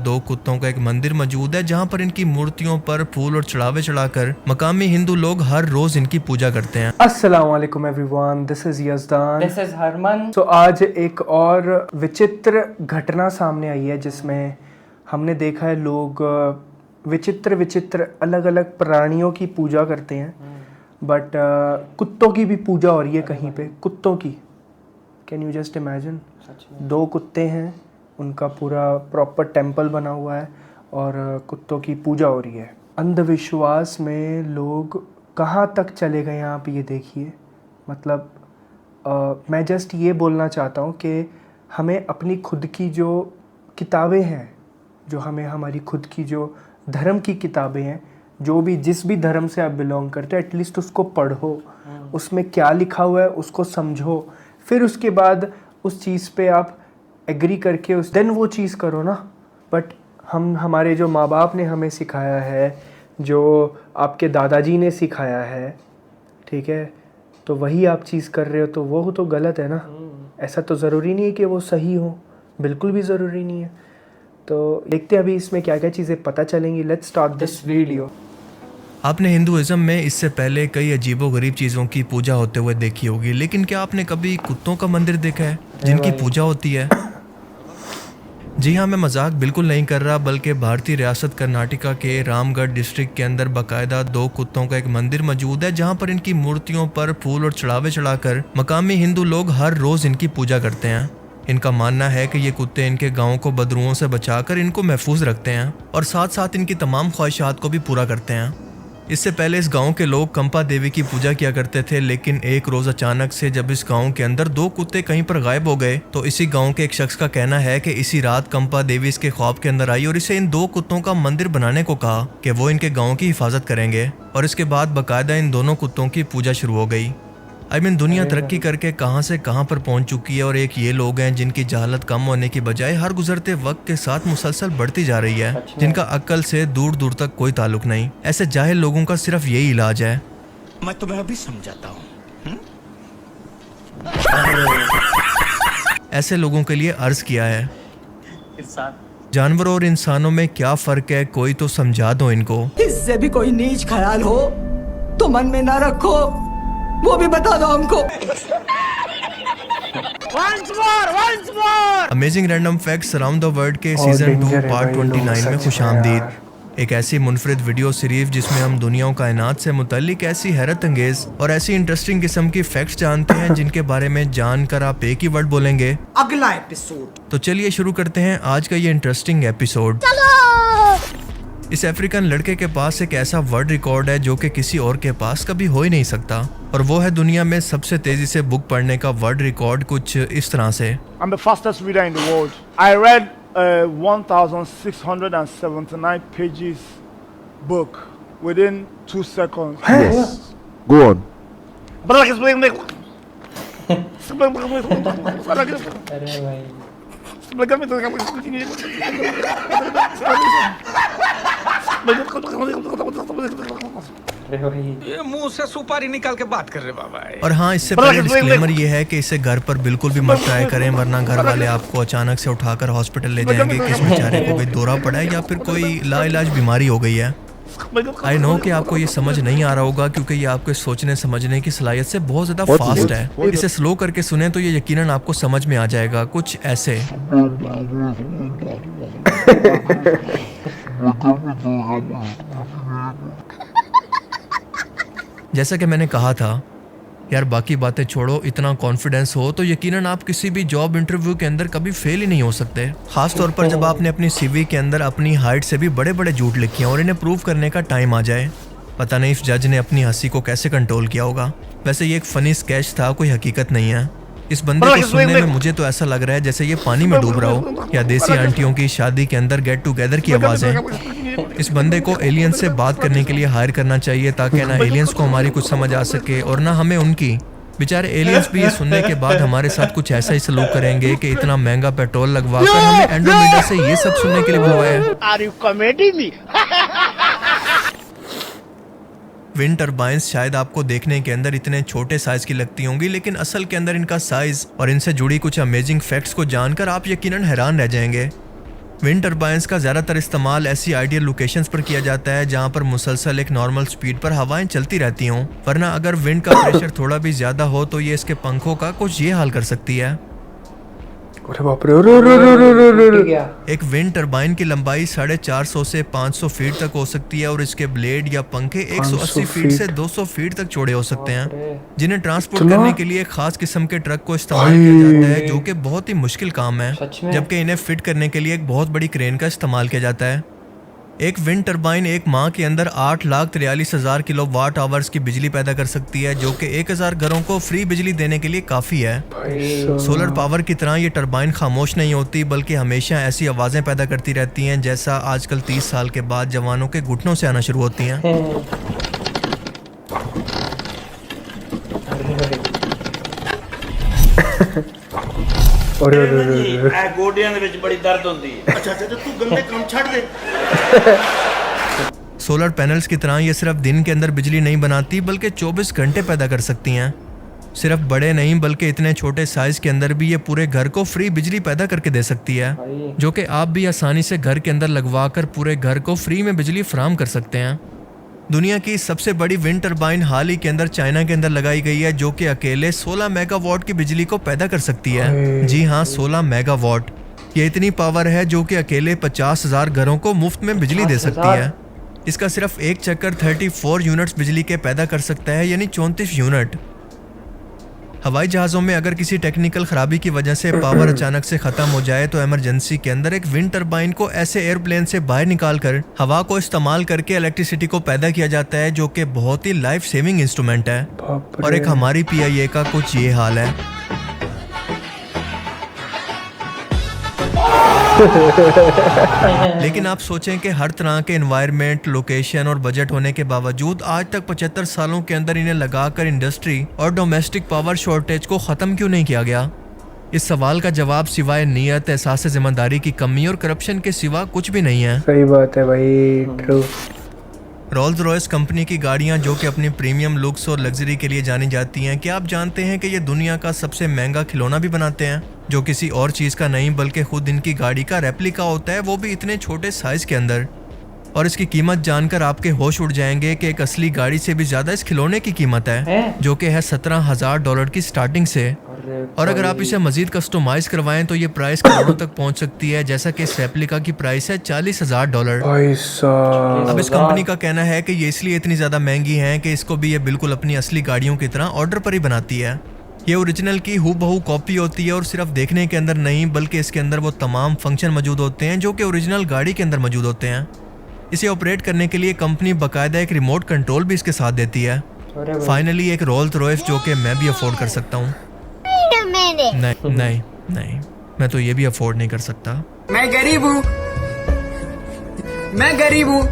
दो कुत्तों का एक मंदिर मौजूद है जहाँ पर इनकी मूर्तियों पर फूल और चढ़ावे चढ़ाकर मकामी हिंदू लोग हर रोज इनकी पूजा करते हैं। अस्सलाम वालेकुम everyone, this is Yazdan, this is Harman. तो आज एक और विचित्र घटना सामने आई है जिसमें हमने देखा है लोग विचित्र अलग अलग प्राणियों की पूजा करते हैं, बट कुत्तों की भी पूजा हो रही है कहीं पे। कुत्तों की, कैन यू जस्ट इमेजिन, दो कुत्ते हैं, उनका पूरा प्रॉपर टेंपल बना हुआ है और कुत्तों की पूजा हो रही है। अंधविश्वास में लोग कहाँ तक चले गए हैं आप ये देखिए। मतलब मैं जस्ट ये बोलना चाहता हूँ कि हमें अपनी खुद की जो किताबें हैं, जो हमें हमारी खुद की जो धर्म की किताबें हैं, जो भी जिस भी धर्म से आप बिलोंग करते हो, एटलीस्ट उसको पढ़ो, उसमें क्या लिखा हुआ है उसको समझो, फिर उसके बाद उस चीज़ पे आप एग्री करके उस दिन वो चीज़ करो ना। बट हमारे जो माँ बाप ने हमें सिखाया है, जो आपके दादाजी ने सिखाया है, ठीक है, तो वही आप चीज़ कर रहे हो तो वो तो गलत है ना। ऐसा तो ज़रूरी नहीं है कि वो सही हो, बिल्कुल भी ज़रूरी नहीं है। तो देखते हैं अभी इसमें क्या क्या चीज़ें पता चलेंगी। Let's start this video. आपने हिंदुइज्म में इससे पहले कई अजीबोगरीब चीज़ों की पूजा होते हुए देखी होगी, लेकिन क्या आपने कभी कुत्तों का मंदिर देखा है जिनकी पूजा होती है? जी हाँ, मैं मजाक बिल्कुल नहीं कर रहा, बल्कि भारतीय रियासत कर्नाटका के रामगढ़ डिस्ट्रिक्ट के अंदर बाकायदा दो कुत्तों का एक मंदिर मौजूद है जहाँ पर इनकी मूर्तियों पर फूल और चढ़ावे चढ़ाकर मकामी हिंदू लोग हर रोज इनकी पूजा करते हैं। इनका मानना है कि ये कुत्ते इनके गाँव को बदरुओं से बचाकर इनको महफूज रखते हैं और साथ साथ इनकी तमाम ख्वाहिशात को भी पूरा करते हैं। इससे पहले इस गांव के लोग कंपा देवी की पूजा किया करते थे, लेकिन एक रोज अचानक से जब इस गांव के अंदर दो कुत्ते कहीं पर गायब हो गए तो इसी गांव के एक शख्स का कहना है कि इसी रात कंपा देवी इसके ख्वाब के अंदर आई और इसे इन दो कुत्तों का मंदिर बनाने को कहा कि वो इनके गांव की हिफाजत करेंगे। और इसके बाद बाकायदा इन दोनों कुत्तों की पूजा शुरू हो गई। दुनिया तरक्की करके कहां से कहां पर पहुंच चुकी है और एक ये लोग हैं जिनकी जहालत कम होने की बजाय हर गुजरते वक्त के साथ मुसलसल बढ़ती जा रही है, जिनका अक्ल से दूर दूर तक कोई ताल्लुक नहीं। ऐसे जाहिल लोगों का सिर्फ यही इलाज है। मैं तुम्हें अभी समझाता हूँ। ऐसे लोगों के लिए अर्ज किया है, जानवरों और इंसानों में क्या फर्क है, कोई तो समझा दो इनको। इससे भी कोई नीच ख्याल हो तो मन में ना रखो, वो भी बता दो हमको। Amazing random facts around the world के सीजन 2 पार्ट 29 में खुशामदीद। एक ऐसी मुनफरिद वीडियो सीरीज जिसमें हम दुनिया कायनात से मुतल्लिक ऐसी हैरत अंगेज और ऐसी इंटरेस्टिंग किस्म की फैक्ट्स जानते हैं जिनके बारे में जानकर आप एक ही वर्ड बोलेंगे, अगला एपिसोड। तो चलिए शुरू करते हैं आज का ये इंटरेस्टिंग एपिसोड। इस अफ्रीकन लड़के के पास एक ऐसा वर्ल्ड रिकॉर्ड है जो कि किसी और के पास कभी हो ही नहीं सकता, और वो है दुनिया में सबसे तेजी से बुक पढ़ने का वर्ल्ड रिकॉर्ड कुछ इस तरह से। I'm the fastest reader in the world. I read 1679 pages book within 2 seconds. Yes. Go on. अरे भाई, ये मुंह से सुपारी निकाल के बात कर रहे बाबा। और हाँ, इससे पहले डिस्क्लेमर ये है कि इसे घर पर बिल्कुल भी मत ट्राई करें, वरना घर वाले आपको अचानक से उठाकर हॉस्पिटल ले जाएंगे कि इस बेचारे को कोई दौरा पड़ा है या फिर कोई लाइलाज बीमारी हो गई है। आई नो कि आपको ये समझ नहीं आ रहा होगा क्योंकि ये आपके सोचने समझने की सलाहियत से बहुत ज्यादा फास्ट है। इसे स्लो करके सुने तो ये यकीनन आपको समझ में आ जाएगा, कुछ ऐसे। जैसा कि मैंने कहा था यार, बाकी बातें छोड़ो, इतना कॉन्फिडेंस हो तो यकीनन आप किसी भी जॉब इंटरव्यू के अंदर कभी फेल ही नहीं हो सकते। खास तौर पर जब आपने अपनी सीवी के अंदर अपनी हाइट से भी बड़े बड़े झूठ लिखे हैं और इन्हें प्रूव करने का टाइम आ जाए। पता नहीं इस जज ने अपनी हंसी को कैसे कंट्रोल किया होगा। वैसे ये एक फनी स्केच था, कोई हकीकत नहीं है। इस बंदे को सुनने में मुझे तो ऐसा लग रहा है जैसे ये पानी में डूब रहा हो या देसी आंटियों की शादी के अंदर गेट टुगेदर की आवाज़ है। इस बंदे को एलियंस से बात करने के लिए हायर करना चाहिए ताकि ना एलियंस को हमारी कुछ समझ आ सके और ना हमें उनकी। बेचारे एलियंस भी ये सुनने के बाद हमारे साथ कुछ ऐसा ही सलूक करेंगे कि इतना महंगा पेट्रोल लगवाकर हमें एंड्रोमेडा से ये सब सुनने के लिए बुलवाया है। विंड टर्बाइंस शायद आपको देखने के अंदर इतने छोटे साइज की लगती होंगी, लेकिन असल के अंदर इनका साइज और इनसे जुड़ी कुछ अमेजिंग फैक्ट्स को जानकर आप यकीनन हैरान रह जाएंगे। विंड टर्बाइंस का ज़्यादातर इस्तेमाल ऐसी आइडियल लोकेशंस पर किया जाता है जहां पर मुसलसल एक नॉर्मल स्पीड पर हवाएं चलती रहती हों, वरना अगर विंड का प्रेशर थोड़ा भी ज़्यादा हो तो ये इसके पंखों का कुछ ये हाल कर सकती है। अरे बाप रे, अरे अरे अरे अरे अरे अरे। क्या? एक विंड टर्बाइन की लंबाई 450 से 500 फीट तक हो सकती है और इसके ब्लेड या पंखे 180 फीट से 200 फीट तक चौड़े हो सकते हैं, जिन्हें ट्रांसपोर्ट इतना? करने के लिए एक खास किस्म के ट्रक को इस्तेमाल किया जाता है, जो कि बहुत ही मुश्किल काम है, सच में? जबकि इन्हें फिट करने के लिए एक बहुत बड़ी क्रेन का इस्तेमाल किया जाता है। एक विंड टर्बाइन एक माह के अंदर 8,43,000 किलोवाट आवर्स की बिजली पैदा कर सकती है, जो कि 1,000 घरों को फ्री बिजली देने के लिए काफ़ी है। सोलर पावर की तरह ये टर्बाइन खामोश नहीं होती, बल्कि हमेशा ऐसी आवाज़ें पैदा करती रहती हैं जैसा आजकल 30 साल के बाद जवानों के घुटनों से आना शुरू होती हैं। अरे अरे अरे अरे। ਇਹ ਗੋਡਿਆਂ ਦੇ ਵਿੱਚ ਬੜੀ ਦਰਦ ਹੁੰਦੀ ਹੈ ਅੱਛਾ ਅੱਛਾ ਤੂੰ ਗੰਦੇ ਕੰਮ ਛੱਡ ਦੇ सोलर पैनल्स की तरह ये सिर्फ दिन के अंदर बिजली नहीं बनाती, बल्कि 24 घंटे पैदा कर सकती हैं। सिर्फ बड़े नहीं बल्कि इतने छोटे साइज के अंदर भी ये पूरे घर को फ्री बिजली पैदा करके दे सकती है, जो कि आप भी आसानी से घर के अंदर लगवा कर पूरे घर को फ्री में बिजली फराहम कर सकते हैं। दुनिया की सबसे बड़ी विंड टर्बाइन हाल ही के अंदर चाइना के अंदर लगाई गई है, जो कि अकेले 16 मेगावाट की बिजली को पैदा कर सकती है। जी हाँ, 16 मेगावाट। ये इतनी पावर है जो कि अकेले 50,000 घरों को मुफ्त में बिजली दे सकती है। इसका सिर्फ एक चक्कर 34 यूनिट्स बिजली के पैदा कर सकता है, यानी 34 यूनिट। हवाई जहाज़ों में अगर किसी टेक्निकल ख़राबी की वजह से पावर अचानक से ख़त्म हो जाए तो इमरजेंसी के अंदर एक विंड टर्बाइन को ऐसे एयरप्लेन से बाहर निकालकर हवा को इस्तेमाल करके इलेक्ट्रिसिटी को पैदा किया जाता है, जो कि बहुत ही लाइफ सेविंग इंस्ट्रूमेंट है। बाप रे। और एक हमारी PIA का कुछ ये हाल है। लेकिन आप सोचें कि हर तरह के एनवायरनमेंट, लोकेशन और बजट होने के बावजूद आज तक 75 सालों के अंदर इन्हें लगाकर इंडस्ट्री और डोमेस्टिक पावर शॉर्टेज को ख़त्म क्यों नहीं किया गया? इस सवाल का जवाब सिवाय नीयत, एहसास जिम्मेदारी की कमी और करप्शन के सिवा कुछ भी नहीं है। सही बात है भाई, ट्रू। रोल्स रॉयस कंपनी की गाड़ियां, जो कि अपनी प्रीमियम लुक्स और लग्जरी के लिए जानी जाती हैं, क्या आप जानते हैं कि ये दुनिया का सबसे महंगा खिलौना भी बनाते हैं, जो किसी और चीज़ का नहीं बल्कि खुद इनकी गाड़ी का रेप्लिका होता है, वो भी इतने छोटे साइज के अंदर। और इसकी कीमत जानकर आपके होश उड़ जाएंगे कि एक असली गाड़ी से भी ज़्यादा इस खिलौने की कीमत है, जो कि है $17,000 की स्टार्टिंग से। और अगर आप इसे मजीद कस्टमाइज करवाएं तो ये प्राइस करोड़ों तक पहुंच सकती है, जैसा कि इस रेप्लिका की प्राइस है $40,000। भाई साहब। अब इस कंपनी का कहना है कि ये इसलिए इतनी ज़्यादा महंगी है कि इसको भी ये बिल्कुल अपनी असली गाड़ियों की तरह ऑर्डर पर ही बनाती है। ये ओरिजिनल की हूबहू कॉपी होती है और सिर्फ देखने के अंदर नहीं बल्कि इसके अंदर वो तमाम फंक्शन मौजूद होते हैं जो कि ओरिजिनल गाड़ी के अंदर मौजूद होते हैं। इसे ऑपरेट करने के लिए कंपनी बाकायदा एक रिमोट कंट्रोल भी इसके साथ देती है। फाइनली एक रोल्स रॉयस जो कि मैं भी अफोर्ड कर सकता हूँ। नहीं नहीं नहीं, मैं तो ये भी अफोर्ड नहीं कर सकता। मैं गरीब हूँ, मैं गरीब हूँ।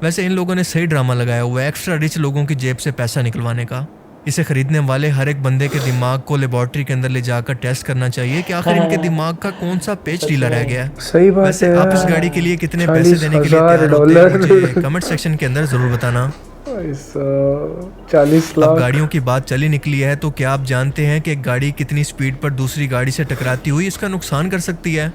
वैसे इन लोगों ने सही ड्रामा लगाया हुआ है एक्स्ट्रा रिच लोगों की जेब से पैसा निकलवाने का। इसे खरीदने वाले हर एक बंदे के दिमाग को लेबोरेटरी के अंदर ले जाकर टेस्ट करना चाहिए कि आखिर इनके दिमाग का कौन सा पेच ढीला रह गया है। सही बात वैसे है आप इस यार। गाड़ी के लिए कितने पैसे देने के लिए तैयार होते हैं मुझे कमेंट सेक्शन के अंदर जरूर बताना। 40 अब लाख। गाड़ियों की बात चली निकली है तो क्या आप जानते हैं कि एक गाड़ी कितनी स्पीड पर दूसरी गाड़ी से टकराती हुई इसका नुकसान कर सकती है?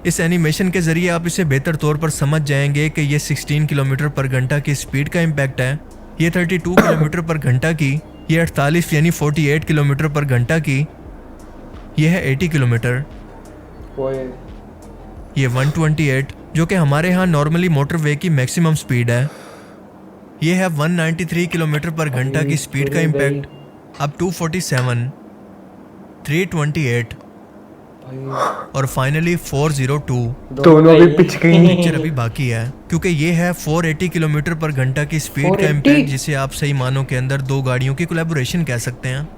इस एनिमेशन के जरिए आप इसे बेहतर तौर पर समझ जाएंगे कि ये 16 किलोमीटर पर घंटा की स्पीड का इम्पैक्ट है, ये 32 किलोमीटर पर घंटा की, ये 48 यानी 48 किलोमीटर पर घंटा की, ये है 80 किलोमीटर, ये 128 जो कि हमारे यहाँ नॉर्मली मोटरवे की मैक्सिमम स्पीड है, ये है 193 किलोमीटर पर घंटा की स्पीड का इम्पैक्ट, अब 247, 328 और फाइनली 402। दोनों भी पिच गई। पिक्चर अभी बाकी है क्योंकि ये है 480 किलोमीटर पर घंटा की स्पीड का इम्पैक्ट, जिसे आप सही मानों के अंदर दो गाड़ियों की कोलैबोरेशन कह सकते हैं।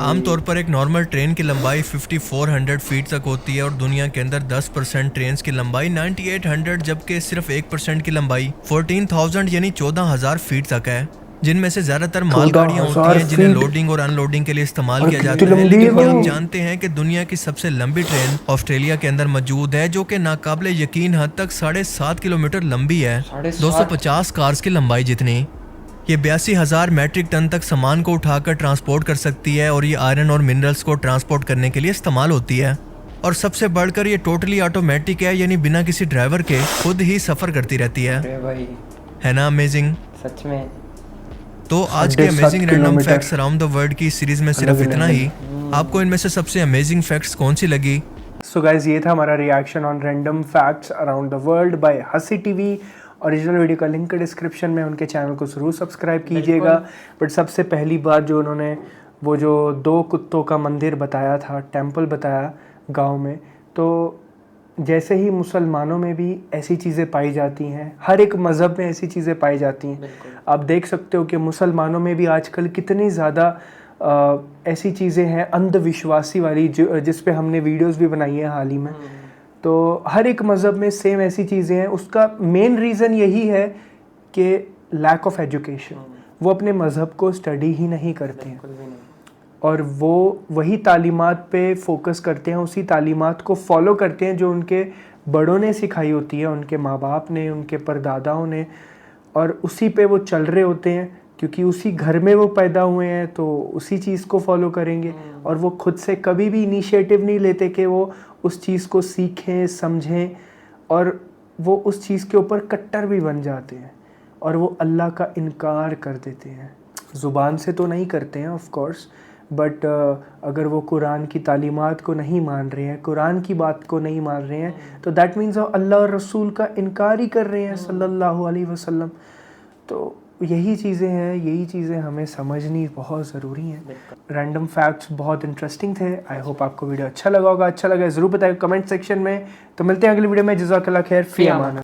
आमतौर पर एक नॉर्मल ट्रेन की लंबाई 5400 फीट तक होती है और दुनिया के अंदर 10% ट्रेन की लंबाई 9800, जबकि सिर्फ 1% की लंबाई 14,000 यानी 14,000 फीट तक है, जिनमें से ज्यादातर मालगाड़ियां होती हैं जिन्हें लोडिंग और अनलोडिंग के लिए इस्तेमाल किया जाता है। लेकिन क्या आप जानते हैं कि दुनिया की सबसे लंबी ट्रेन ऑस्ट्रेलिया के अंदर मौजूद है, जो कि नाकाबिले यकीन हद तक 7.5 किलोमीटर लंबी है, 250 कार्स की लंबाई जितनी। ये 82,000 मैट्रिक टन तक सामान को उठाकर ट्रांसपोर्ट कर सकती है और ये आयरन और मिनरल्स को ट्रांसपोर्ट करने के लिए इस्तेमाल होती है। और सबसे बढ़कर ये टोटली ऑटोमेटिक है, यानी बिना किसी ड्राइवर के खुद ही सफ़र करती रहती है। अरे भाई है ना अमेजिंग। सच में। तो आज के 7.5 amazing random kilometre. Facts around the world की सीरीज में सिर्फ इतना ही। आपको इनमें से सबसे अमेजिंग फैक्ट्स कौन सी लगी? सो गाइज ये था हमारा reaction on random facts around the world by हंसी टीवी। ओरिजिनल वीडियो का लिंक डिस्क्रिप्शन में, उनके चैनल को ज़रूर सब्सक्राइब कीजिएगा। बट सबसे पहली बात जो उन्होंने वो जो 2 कुत्तों का मंदिर बताया था, टेंपल बताया गांव में, तो जैसे ही मुसलमानों में भी ऐसी चीज़ें पाई जाती हैं, हर एक मज़हब में ऐसी चीज़ें पाई जाती हैं। आप देख सकते हो कि मुसलमानों में भी आजकल कितनी ज़्यादा ऐसी चीज़ें हैं अंधविश्वासी वाली, जिस पे हमने वीडियोस भी बनाई है हाल ही में। तो हर एक मज़हब में सेम ऐसी चीज़ें हैं। उसका मेन रीज़न यही है कि लैक ऑफ एजुकेशन। वो अपने मज़हब को स्टडी ही नहीं करते हैं और वो वही तालीमात पे फोकस करते हैं, उसी तालीमात को फॉलो करते हैं जो उनके बड़ों ने सिखाई होती है, उनके माँ बाप ने, उनके परदादाओं ने, और उसी पे वो चल रहे होते हैं क्योंकि उसी घर में वो पैदा हुए हैं, तो उसी चीज़ को फॉलो करेंगे। और वो खुद से कभी भी इनिशिएटिव नहीं लेते कि वो उस चीज़ को सीखें, समझें, और वो उस चीज़ के ऊपर कट्टर भी बन जाते हैं और वो अल्लाह का इनकार कर देते हैं। ज़ुबान से तो नहीं करते हैं ऑफ कोर्स, बट अगर वो कुरान की तालीमात को नहीं मान रहे हैं, कुरान की बात को नहीं मान रहे हैं, तो दैट मीन्स वो अल्लाह और रसूल का इनकार ही कर रहे हैं सल्लल्लाहु अलैहि वसल्लम। तो यही चीज़ें हैं, यही चीज़ें हमें समझनी बहुत ज़रूरी हैं। रैंडम फैक्ट्स बहुत इंटरेस्टिंग थे। आई होप आपको वीडियो अच्छा लगा होगा। अच्छा लगा ज़रूर बताइए कमेंट सेक्शन में। तो मिलते हैं अगली वीडियो में। जज़ाकल्लाह खैर, फ़ी अमान।